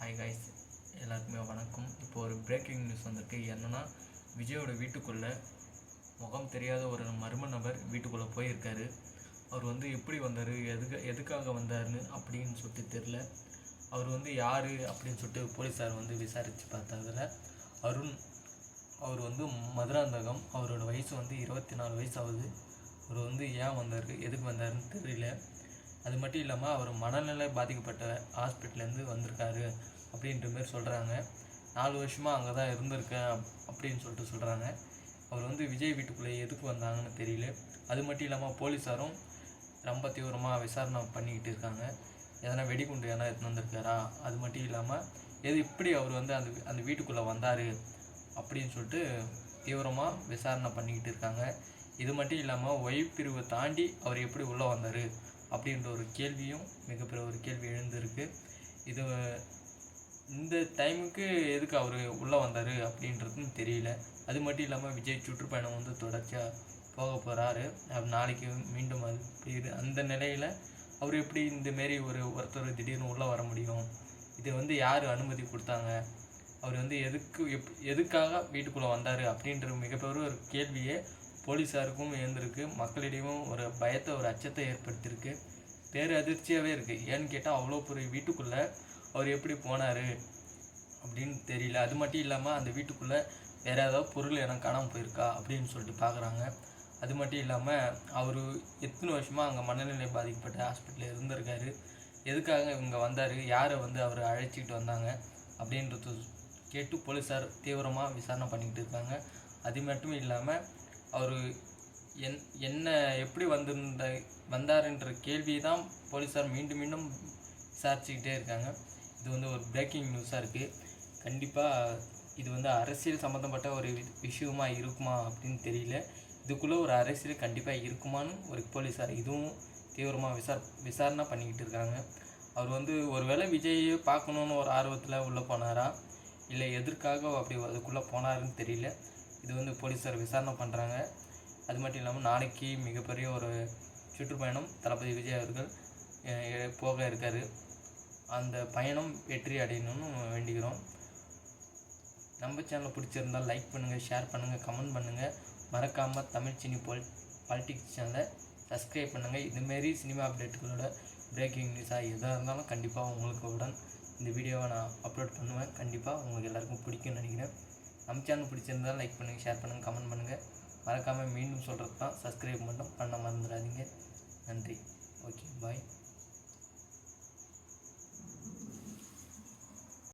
Hi guys, எல்லாருக்குமே வணக்கம். இப்போ ஒரு பிரேக்கிங் நியூஸ் வந்திருக்கு. என்னென்னா, விஜயோட வீட்டுக்குள்ளே முகம் தெரியாத ஒரு மர்ம நபர் வீட்டுக்குள்ளே போயிருக்காரு. அவர் எப்படி வந்தார், எதுக்காக வந்தாருன்னு அப்படின்னு சொல்லிட்டு தெரில. அவர் யார் அப்படின்னு சொல்லிட்டு போலீஸார் விசாரித்து பார்த்தாதில் அவர் மதுராந்தகம். அவரோட வயசு 24 வயசு ஆகுது. அவர் ஏன் வந்தார், எதுக்கு வந்தாருன்னு தெரியல. அது மட்டும் இல்லாமல் அவர் மனநிலை பாதிக்கப்பட்ட ஹாஸ்பிட்டல்லேருந்து வந்திருக்காரு அப்படின்ற மாதிரி சொல்கிறாங்க. 4 வருஷமாக அங்கே தான் இருந்திருக்கேன் அப்படின்னு சொல்லிட்டு சொல்கிறாங்க. அவர் விஜய் வீட்டுக்குள்ளே எதுக்கு வந்தாங்கன்னு தெரியல. அது மட்டும் இல்லாமல் போலீஸாரும் ரொம்ப தீவிரமாக விசாரணை பண்ணிக்கிட்டு இருக்காங்க. எதனா வெடிகுண்டு எதனா எடுத்து வந்திருக்காரா, அது மட்டும் இல்லாமல் இப்படி அவர் அந்த வீட்டுக்குள்ளே வந்தார் அப்படின்னு சொல்லிட்டு தீவிரமாக விசாரணை பண்ணிக்கிட்டு இருக்காங்க. இது மட்டும் இல்லாமல் ஒய்ஃப் பிரிவை தாண்டி அவர் எப்படி உள்ளே வந்தார் அப்படின்ற ஒரு கேள்வியும் மிகப்பெரிய ஒரு கேள்வி எழுந்திருக்கு. இந்த டைமுக்கு எதுக்கு அவர் உள்ளே வந்தார் அப்படின்றதுன்னு தெரியல. அது மட்டும் இல்லாமல் விஜய் சுற்றுப்பயணம் தொடர்ச்சியாக போக போகிறாரு. நாளைக்கு மீண்டும் அது அந்த நிலையில் அவர் எப்படி இந்தமாரி ஒருத்தர் திடீர்னு உள்ளே வர முடியும்? இது யார் அனுமதி கொடுத்தாங்க? அவர் எதுக்காக வீட்டுக்குள்ளே வந்தார் அப்படின்ற மிகப்பெரிய ஒரு கேள்வியே போலீஸாருக்கும் எழுந்திருக்கு. மக்களிடையும் ஒரு பயத்தை, ஒரு அச்சத்தை ஏற்படுத்தியிருக்கு. அதிர்ச்சியாகவே இருக்குது. ஏன்னு கேட்டால் அவ்வளோ பெரிய வீட்டுக்குள்ளே அவர் எப்படி போனார் அப்படின்னு தெரியல. அது மட்டும் இல்லாமல் அந்த வீட்டுக்குள்ளே வேறு ஏதாவது பொருள் எனக்கு காணாமல் போயிருக்கா அப்படின்னு சொல்லிட்டு பார்க்குறாங்க. அது மட்டும் இல்லாமல் அவர் எத்தனை வருஷமாக அங்கே மனநிலை பாதிக்கப்பட்ட ஹாஸ்பிட்டலில் இருந்திருக்காரு. எதுக்காக இவங்க வந்தார், யாரை அவர் அழைச்சிக்கிட்டு வந்தாங்க அப்படின்றது கேட்டு போலீஸார் தீவிரமாக விசாரணை பண்ணிக்கிட்டு இருக்காங்க. அது மட்டும் இல்லாமல் அவர் என்ன எப்படி வந்தாருன்ற கேள்வி தான் போலீஸார் மீண்டும் மீண்டும் விசாரிச்சுக்கிட்டே இருக்காங்க. இது ஒரு பிரேக்கிங் நியூஸாக இருக்குது. கண்டிப்பாக இது அரசியல் சம்மந்தப்பட்ட ஒரு விஷயமா இருக்குமா அப்படின்னு தெரியல. இதுக்குள்ளே ஒரு அரசியல் கண்டிப்பாக இருக்குமான்னு ஒரு போலீஸார் இதுவும் தீவிரமாக விசாரணை பண்ணிக்கிட்டு இருக்காங்க. அவர் ஒருவேளை விஜயை பார்க்கணுன்னு ஒரு ஆர்வத்தில் உள்ளே போனாரா, இல்லை எதற்காக அப்படி அதுக்குள்ளே போனாருன்னு தெரியல. இது போலீஸார் விசாரணை பண்ணுறாங்க. அது மட்டும் இல்லாமல் நாளைக்கு மிகப்பெரிய ஒரு சுற்றுப்பயணம் தளபதி விஜய் அவர்கள் போக இருக்கார். அந்த பயணம் வெற்றி அடையணும்னு வேண்டிக்கிறோம். நம்ம சேனலை பிடிச்சிருந்தால் லைக் பண்ணுங்கள், ஷேர் பண்ணுங்கள், கமெண்ட் பண்ணுங்கள். மறக்காமல் தமிழ் சினி பாலிடிக்ஸ் சேனலை சப்ஸ்கிரைப் பண்ணுங்கள். இதுமாரி சினிமா அப்டேட்டுகளோட பிரேக்கிங் நியூஸாக எதாக இருந்தாலும் கண்டிப்பாக உங்களுக்கு இந்த வீடியோவை நான் அப்லோட் பண்ணுவேன். கண்டிப்பாக உங்களுக்கு எல்லாருக்கும் பிடிக்கும்னு நினைக்கிறேன். நம்ம சேனல் பிடிச்சிருந்தால் லைக் பண்ணுங்கள், ஷேர் பண்ணுங்கள், கமெண்ட் பண்ணுங்கள். மறக்காமல் மீண்டும் சொல்கிறது தான், சப்ஸ்கிரைப் மட்டும் பண்ண மறந்துடாதீங்க. நன்றி. ஓகே, பாய்.